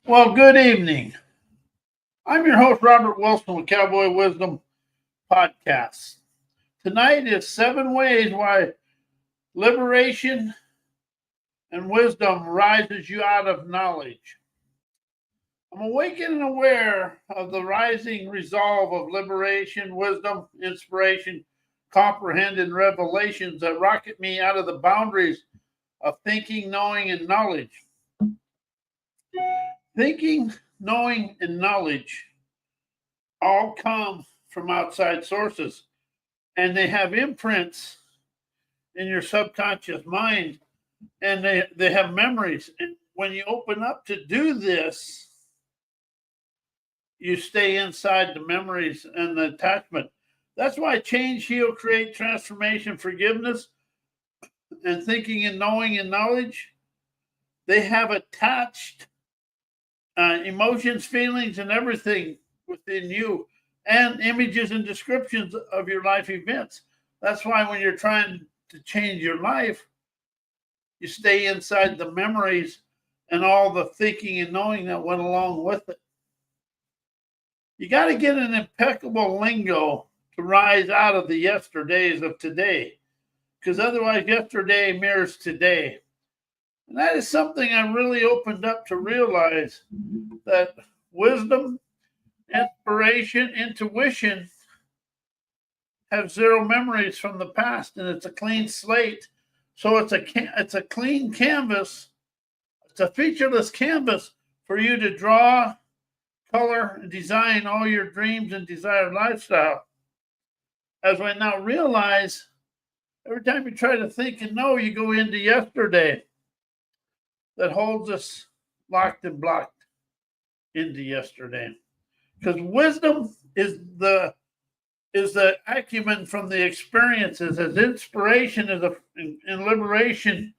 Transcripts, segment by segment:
Well, good evening. I'm your host, Robert Wilson with Cowboy Wisdom Podcast. Tonight is 7 ways why liberation and wisdom rises you out of knowledge. I'm awakened and aware of the rising resolve of liberation, wisdom, inspiration, comprehending revelations that rocket me out of the boundaries of thinking, knowing, and knowledge. Thinking, knowing, and knowledge all come from outside sources, and they have imprints in your subconscious mind, and they have memories. And when you open up to do this, you stay inside the memories and the attachment. That's why change, heal, create, transformation, forgiveness, and thinking and knowing and knowledge, they have attached emotions, feelings, and everything within you, and images and descriptions of your life events. That's why when you're trying to change your life, you stay inside the memories and all the thinking and knowing that went along with it. You got to get an impeccable lingo to rise out of the yesterdays of today, because otherwise yesterday mirrors today. And that is something I really opened up to realize, that wisdom, inspiration, intuition have zero memories from the past, and it's a clean slate. So it's a clean canvas. It's a featureless canvas for you to draw, color, and design all your dreams and desired lifestyle. As I now realize, every time you try to think and know, you go into yesterday that holds us locked and blocked into yesterday. Because wisdom is the acumen from the experiences, as inspiration is in liberation,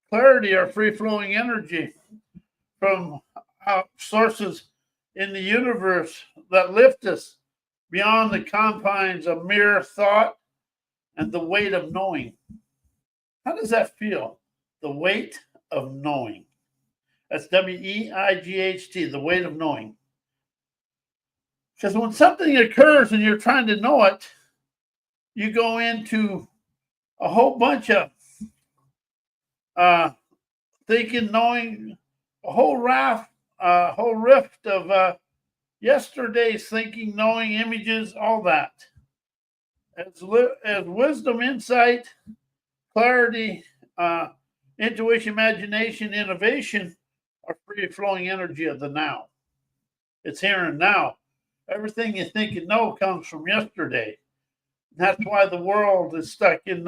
clarity are free flowing energy from sources in the universe that lift us beyond the confines of mere thought and the weight of knowing. How does that feel? The weight of knowing. That's WEIGHT, the weight of knowing. Because when something occurs and you're trying to know it, you go into a whole bunch of thinking, knowing, a whole rift of yesterday's thinking, knowing, images, all that. As wisdom, insight, clarity, intuition, imagination, innovation are free flowing energy of the now. It's here and now. Everything you think and know comes from yesterday. That's why the world is stuck in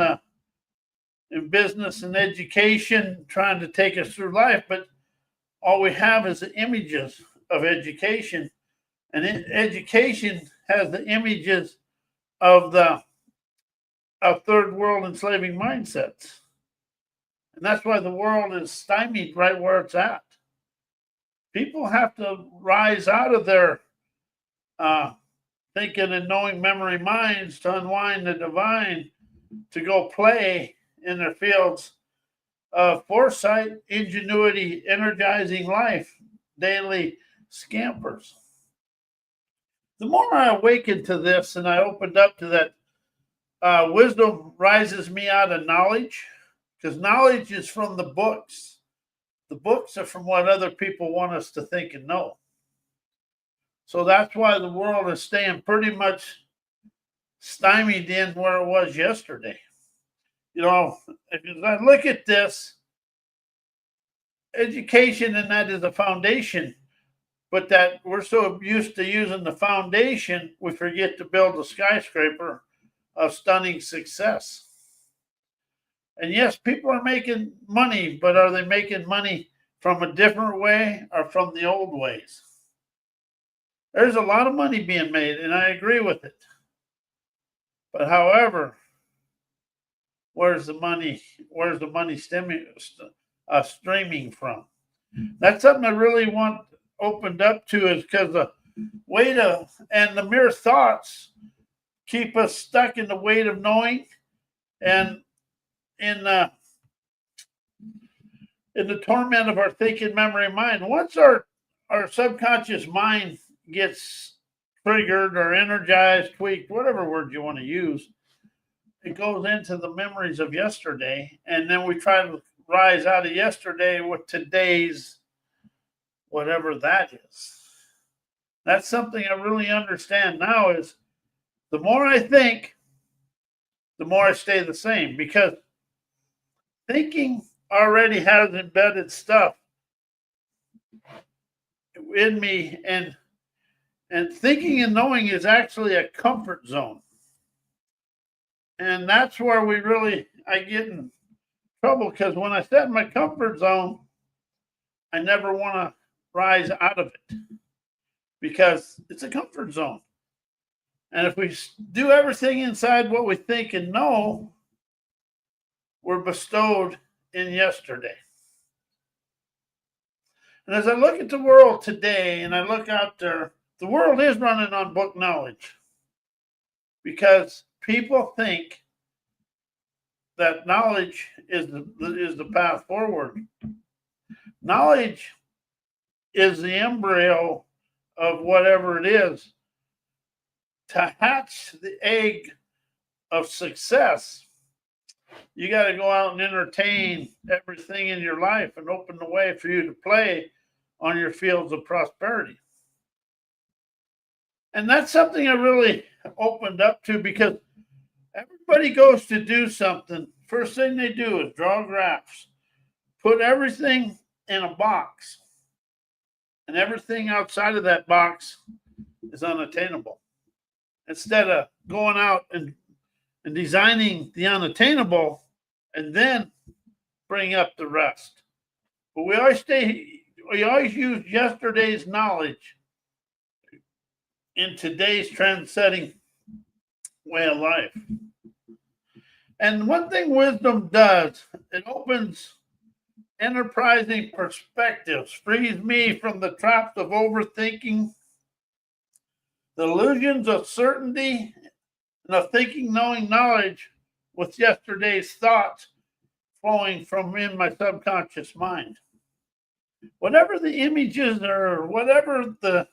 business and education, trying to take us through life. But all we have is the images of education, and education has the images of third world enslaving mindsets, and that's why the world is stymied right where it's at. People have to rise out of their thinking and knowing memory minds to unwind the divine, to go play in their fields of foresight, ingenuity, energizing life, daily scampers. The more I awakened to this and I opened up to that, wisdom rises me out of knowledge, because knowledge is from the books. The books are from what other people want us to think and know. So that's why the world is staying pretty much stymied in where it was yesterday. You know, if I look at this, education, and that is a foundation, but that we're so used to using the foundation, we forget to build a skyscraper of stunning success. And yes, people are making money, but are they making money from a different way or from the old ways? There's a lot of money being made, and I agree with it. But however, where's the money? Where's the money streaming from? That's something I really want opened up to, is because the weight of and the mere thoughts keep us stuck in the weight of knowing, and in the torment of our thinking, memory, mind. Once our our subconscious mind gets triggered or energized, tweaked, whatever word you want to use, it goes into the memories of yesterday, and then we try to rise out of yesterday with today's whatever that is. That's something I really understand now is the more I think, the more I stay the same, because thinking already has embedded stuff in me, and thinking and knowing is actually a comfort zone. And that's where I get in trouble, because when I set in my comfort zone, I never want to rise out of it because it's a comfort zone. And if we do everything inside what we think and know, we're bestowed in yesterday. And as I look at the world today and I look out there, the world is running on book knowledge because people think that knowledge is the path forward. Knowledge is the embryo of whatever it is. To hatch the egg of success, you got to go out and entertain everything in your life and open the way for you to play on your fields of prosperity. And that's something I really opened up to, because everybody goes to do something. First thing they do is draw graphs, put everything in a box, and everything outside of that box is unattainable. Instead of going out and designing the unattainable and then bring up the rest. But we always use yesterday's knowledge in today's trend-setting way of life. And one thing wisdom does, it opens enterprising perspectives, frees me from the traps of overthinking, the illusions of certainty, and of thinking, knowing knowledge with yesterday's thoughts flowing from in my subconscious mind. Whatever the images or whatever the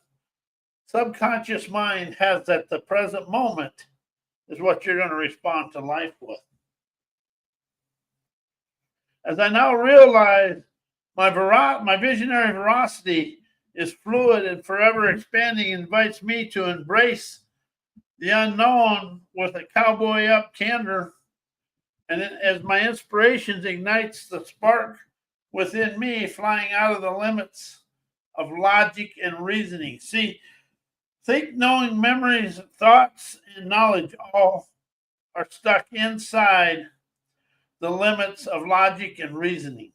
subconscious mind has at the present moment is what you're going to respond to life with. As I now realize my visionary veracity is fluid and forever expanding, invites me to embrace the unknown with a cowboy up candor. And as my inspirations ignites the spark within me, flying out of the limits of logic and reasoning. See, think, knowing, memories, thoughts, and knowledge all are stuck inside the limits of logic and reasoning.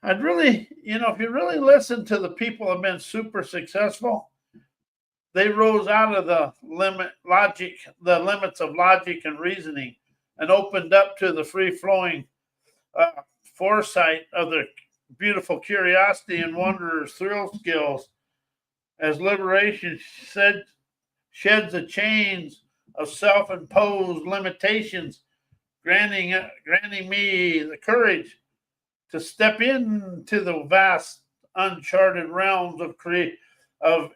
I'd really, if you really listen to the people who have been super successful, they rose out of the limits of logic and reasoning, and opened up to the free-flowing foresight of their beautiful curiosity and wonders, thrill skills, as liberation sheds the chains of self-imposed limitations, granting me the courage to step into the vast, uncharted realms of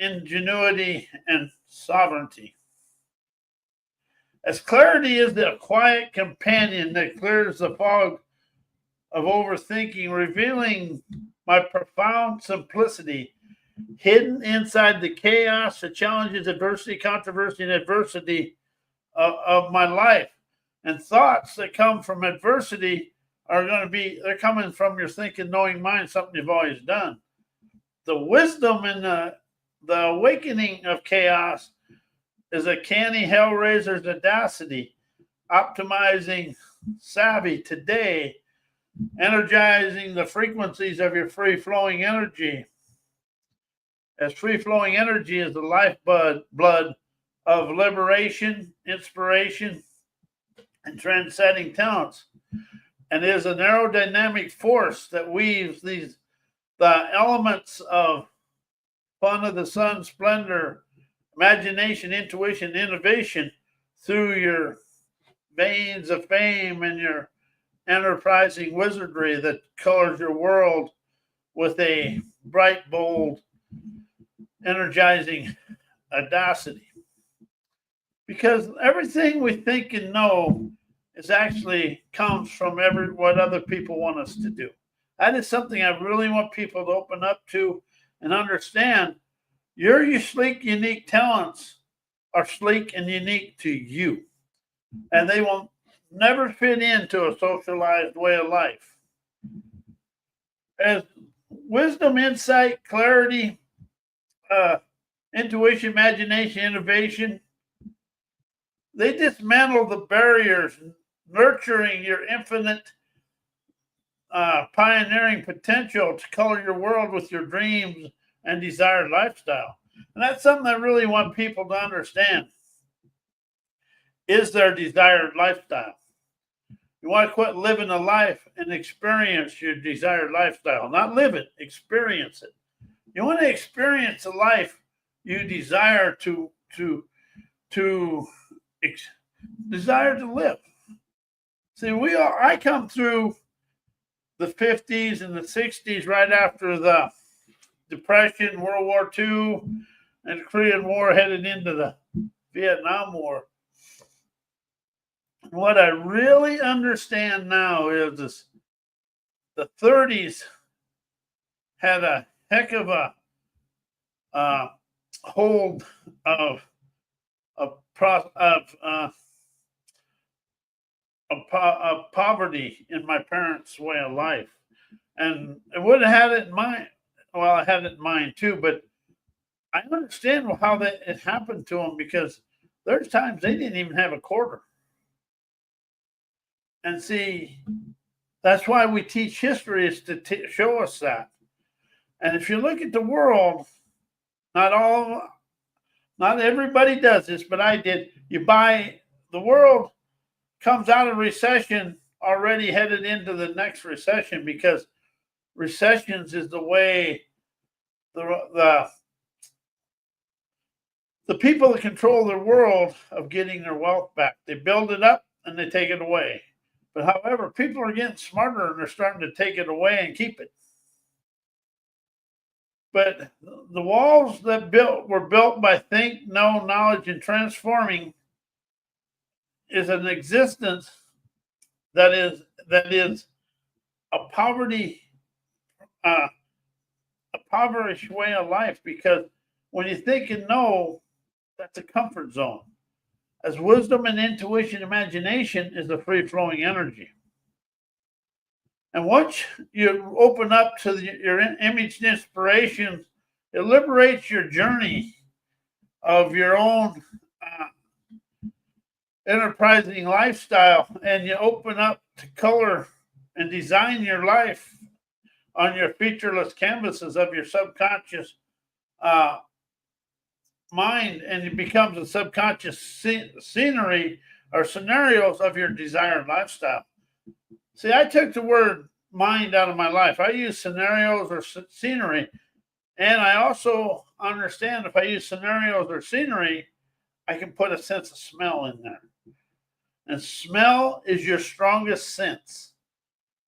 ingenuity and sovereignty. As clarity is the quiet companion that clears the fog of overthinking, revealing my profound simplicity, hidden inside the chaos, the challenges, adversity, controversy, and adversity of my life. And thoughts that come from adversity they're coming from your thinking, knowing mind, something you've always done. The wisdom and the awakening of chaos is a canny hellraiser's audacity, optimizing savvy today, energizing the frequencies of your free-flowing energy. As free-flowing energy is the lifeblood of liberation, inspiration, and transcending talents, and is an aerodynamic force that weaves the elements of fun of the sun, splendor, imagination, intuition, innovation through your veins of fame and your enterprising wizardry that colors your world with a bright, bold, energizing audacity. Because everything we think and know is actually comes from what other people want us to do. That is something I really want people to open up to and understand. Your sleek, unique talents are sleek and unique to you, and they will never fit into a socialized way of life. As wisdom, insight, clarity, intuition, imagination, innovation, they dismantle the barriers, nurturing your infinite pioneering potential to color your world with your dreams and desired lifestyle. And that's something I really want people to understand is their desired lifestyle. You want to quit living a life and experience your desired lifestyle. Not live it, experience it. You want to experience a life you desire to desire to live. See, I come through the 50s and the 60s right after the Depression, World War II, and the Korean War headed into the Vietnam War. What I really understand now is this, the 30s had a heck of a hold of poverty in my parents' way of life. And I would have had it in mind. Well, I had it in mind too, but I understand how it happened to them, because there's times they didn't even have a quarter. And see, that's why we teach history, is to show us that. And if you look at the world, not everybody does this, but I did. The world comes out of recession already headed into the next recession, because recessions is the way the people that control their world of getting their wealth back. They build it up and they take it away. But however, people are getting smarter and they're starting to take it away and keep it. But the walls that were built by think, know, knowledge, and transforming is an existence that is a impoverished way of life. Because when you think and know, that's a comfort zone. As wisdom and intuition, imagination is a free-flowing energy. And once you open up to your image and inspiration, it liberates your journey of your own enterprising lifestyle, and you open up to color and design your life on your featureless canvases of your subconscious mind, and it becomes a subconscious scenery or scenarios of your desired lifestyle. See, I took the word mind out of my life. I use scenarios or scenery, and I also understand if I use scenarios or scenery, I can put a sense of smell in there. And smell is your strongest sense.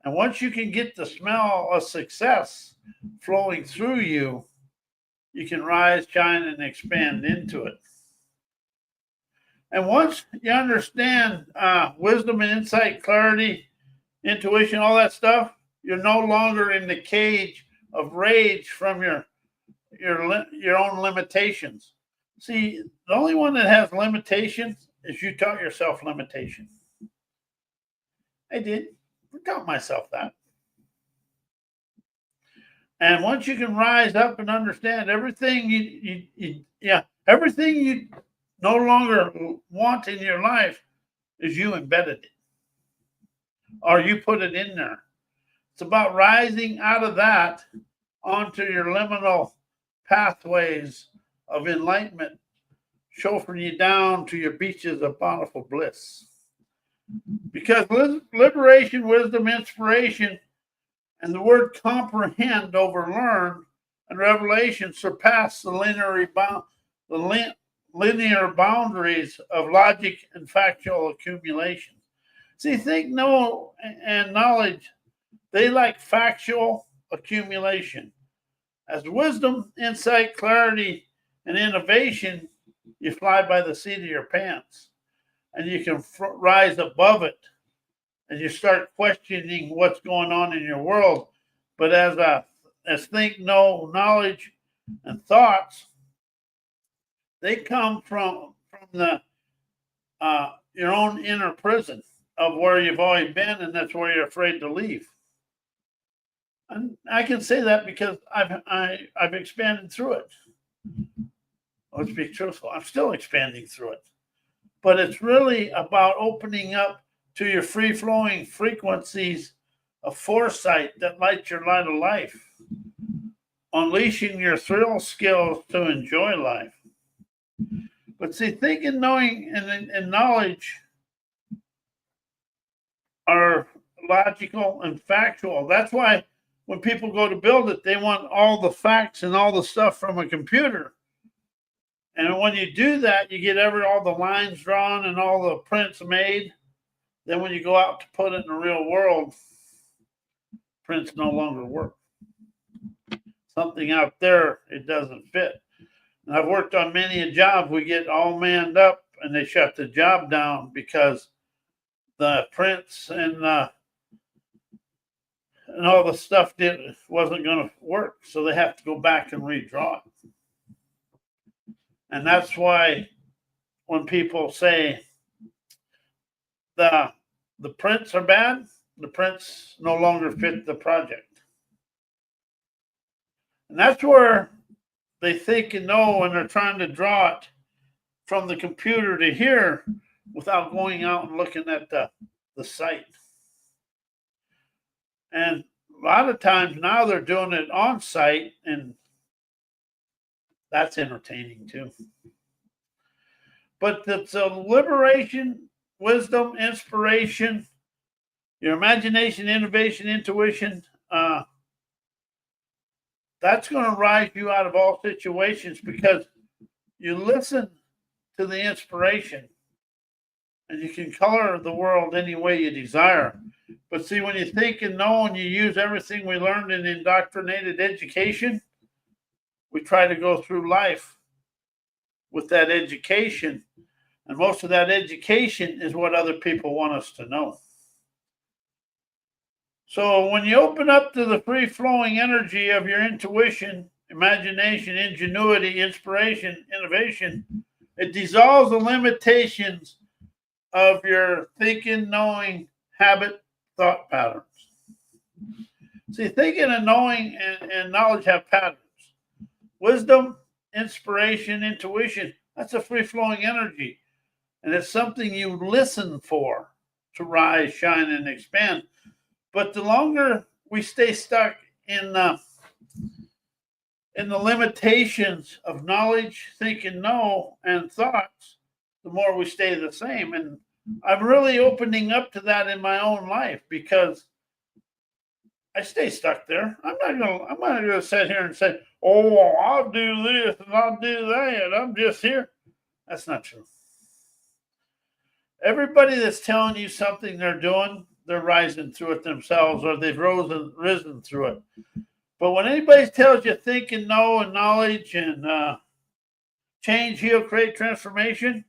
And once you can get the smell of success flowing through you, you can rise, shine, and expand into it. And once you understand wisdom and insight, clarity, intuition, all that stuff, you're no longer in the cage of rage from your own limitations. See, the only one that has limitations is you taught yourself limitation. I did. I taught myself that. And once you can rise up and understand everything everything you no longer want in your life is you embedded it, or you put it in there. It's about rising out of that onto your liminal pathways of enlightenment, chauffeuring you down to your beaches of bountiful bliss. Because liberation, wisdom, inspiration, and the word comprehend over learn and revelation surpass the linear boundaries of logic and factual accumulation. See, think, know, and knowledge, they like factual accumulation. As wisdom, insight, clarity, and innovation, you fly by the seat of your pants, and you can rise above it, and you start questioning what's going on in your world. But as think, know, knowledge, and thoughts, they come from the your own inner prison of where you've always been, and that's where you're afraid to leave. And I can say that because I've expanded through it. Let's be truthful. I'm still expanding through it. But it's really about opening up to your free-flowing frequencies of foresight that light your light of life, unleashing your thrill skills to enjoy life. But see, thinking, knowing, and knowledge are logical and factual. That's why when people go to build it, they want all the facts and all the stuff from a computer. And when you do that, you get all the lines drawn and all the prints made. Then when you go out to put it in the real world, prints no longer work. Something out there, it doesn't fit. And I've worked on many a job. We get all manned up and they shut the job down because the prints and all the stuff wasn't going to work. So they have to go back and redraw it. And that's why when people say the prints are bad, the prints no longer fit the project. And that's where they think and know when they're trying to draw it from the computer to here without going out and looking at the site. And a lot of times now they're doing it on site, and that's entertaining too. But it's a liberation, wisdom, inspiration, your imagination, innovation, intuition. That's going to rise you out of all situations because you listen to the inspiration and you can color the world any way you desire. But see, when you think and know and you use everything we learned in indoctrinated education, we try to go through life with that education. And most of that education is what other people want us to know. So when you open up to the free-flowing energy of your intuition, imagination, ingenuity, inspiration, innovation, it dissolves the limitations of your thinking, knowing, habit, thought patterns. See, thinking and knowing and knowledge have patterns. Wisdom, inspiration, intuition, that's a free-flowing energy. And it's something you listen for to rise, shine, and expand. But the longer we stay stuck in the limitations of knowledge, think and know, and thoughts, the more we stay the same. And I'm really opening up to that in my own life because I stay stuck there. I'm not gonna sit here and say, "Oh, I'll do this and I'll do that. I'm just here." That's not true. Everybody that's telling you something they're doing, they're rising through it themselves, or they've risen through it. But when anybody tells you think and know and knowledge and change, heal, create, transformation,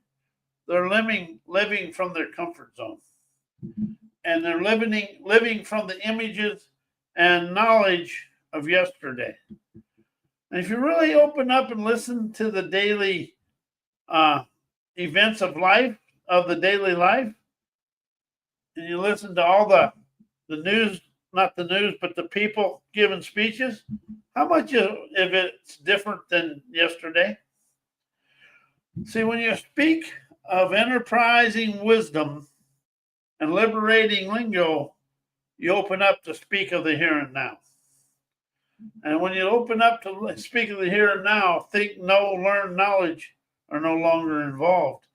they're living from their comfort zone. And they're living from the images and knowledge of yesterday. And if you really open up and listen to the daily events of life, of the daily life, and you listen to all the news, not the news, but the people giving speeches, how much of it's different than yesterday? See, when you speak of enterprising wisdom and liberating lingo, you open up to speak of the here and now. And when you open up to speak of the here and now, think, know, learn, knowledge are no longer involved.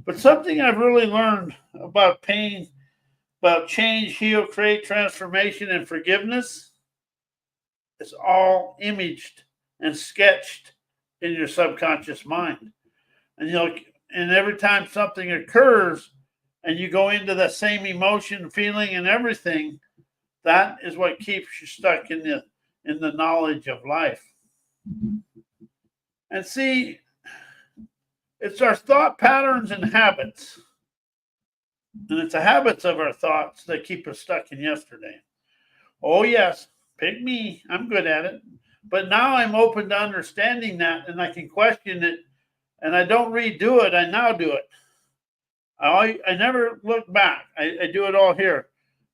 But something I've really learned about pain, about change, heal, create, transformation, and forgiveness, it's all imaged and sketched in your subconscious mind. And every time something occurs and you go into the same emotion, feeling, and everything, that is what keeps you stuck in in the knowledge of life. And see, it's our thought patterns and habits. And it's the habits of our thoughts that keep us stuck in yesterday. Oh, yes, pick me. I'm good at it. But now I'm open to understanding that, and I can question it, and I don't redo it. I now do it. I never look back. I do it all here.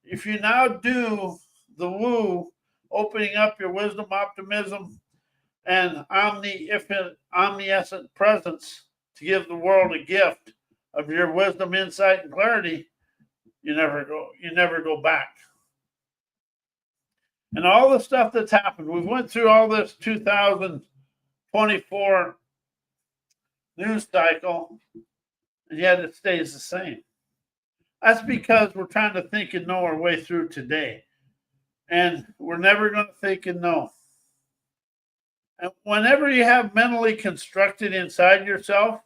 If you now do the woo, opening up your wisdom, optimism, and omniscient presence to give the world a gift of your wisdom, insight, and clarity, you never go back. And all the stuff that's happened, we went through all this 2024 news cycle, and yet it stays the same. That's because we're trying to think and know our way through today. And we're never going to think and know. And whenever you have mentally constructed inside yourself,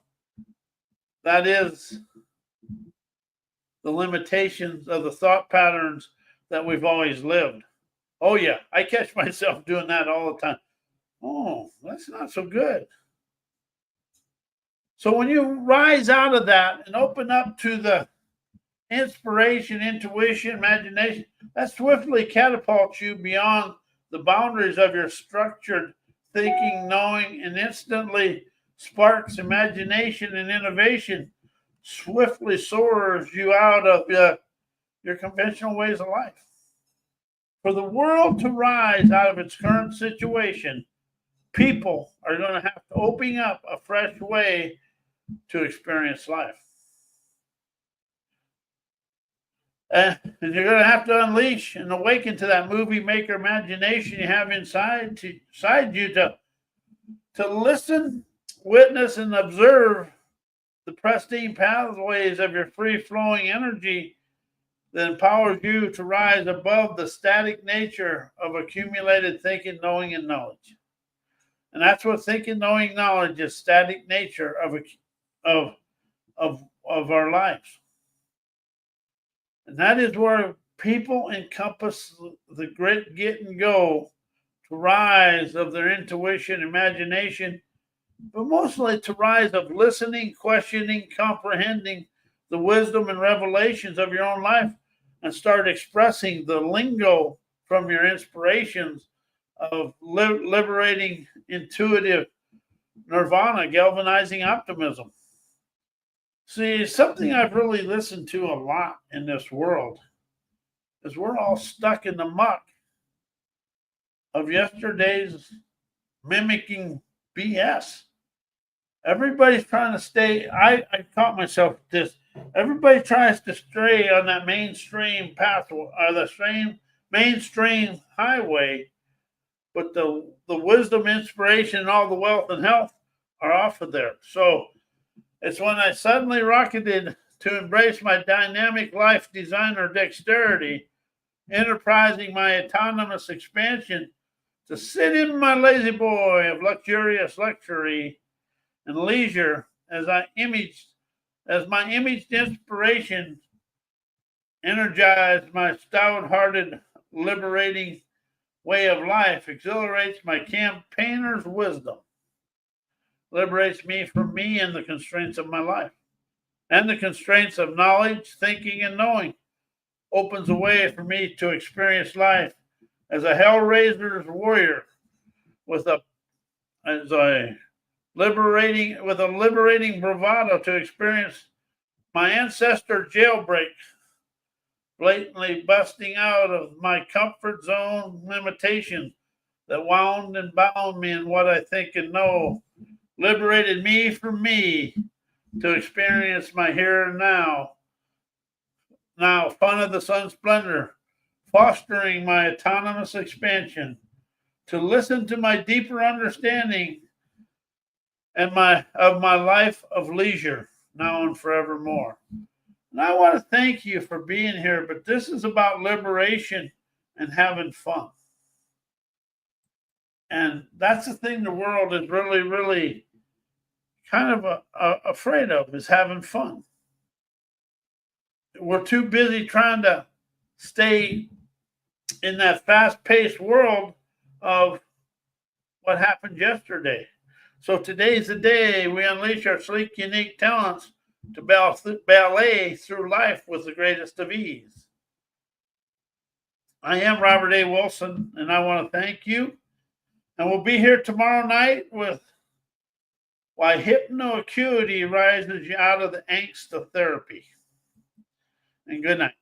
that is the limitations of the thought patterns that we've always lived. Oh, yeah, I catch myself doing that all the time. Oh, that's not so good. So when you rise out of that and open up to the inspiration, intuition, imagination, that swiftly catapults you beyond the boundaries of your structured thinking, knowing, and instantly sparks imagination and innovation, swiftly soars you out of your conventional ways of life. For the world to rise out of its current situation, people are going to have to open up a fresh way to experience life. And you're going to have to unleash and awaken to that movie maker imagination you have inside you to listen, witness, and observe the pristine pathways of your free-flowing energy that empowers you to rise above the static nature of accumulated thinking, knowing, and knowledge. And that's what thinking, knowing, knowledge is, static nature of our lives. And that is where people encompass the grit, get, and go to rise of their intuition, imagination, but mostly to rise of listening, questioning, comprehending the wisdom and revelations of your own life, and start expressing the lingo from your inspirations of liberating, intuitive nirvana, galvanizing optimism. See, something I've really listened to a lot in this world is we're all stuck in the muck of yesterday's mimicking BS. Everybody's trying to stay, I caught myself at this. Everybody tries to stray on that mainstream pathway, or the mainstream highway, but the wisdom, inspiration, and all the wealth and health are off of there. So it's when I suddenly rocketed to embrace my dynamic life designer dexterity, enterprising my autonomous expansion to sit in my lazy boy of luxurious luxury and leisure as my imaged inspiration energized my stout-hearted, liberating way of life, exhilarates my campaigner's wisdom, liberates me from me and the constraints of my life, and the constraints of knowledge, thinking, and knowing, opens a way for me to experience life as a hellraiser's warrior with a liberating bravado to experience my ancestor jailbreak, blatantly busting out of my comfort zone limitations that wound and bound me in what I think and know, liberated me from me to experience my here and now fun of the sun's splendor, fostering my autonomous expansion, to listen to my deeper understanding and of my life of leisure, now and forevermore. And I want to thank you for being here, but this is about liberation and having fun. And that's the thing the world is really, really kind of afraid of, is having fun. We're too busy trying to stay in that fast-paced world of what happened yesterday. So today's the day we unleash our sleek, unique talents to ballet through life with the greatest of ease. I am Robert A. Wilson, and I want to thank you. And we'll be here tomorrow night with Why Hypnoacuity Rises You Out of the Angst of Therapy. And good night.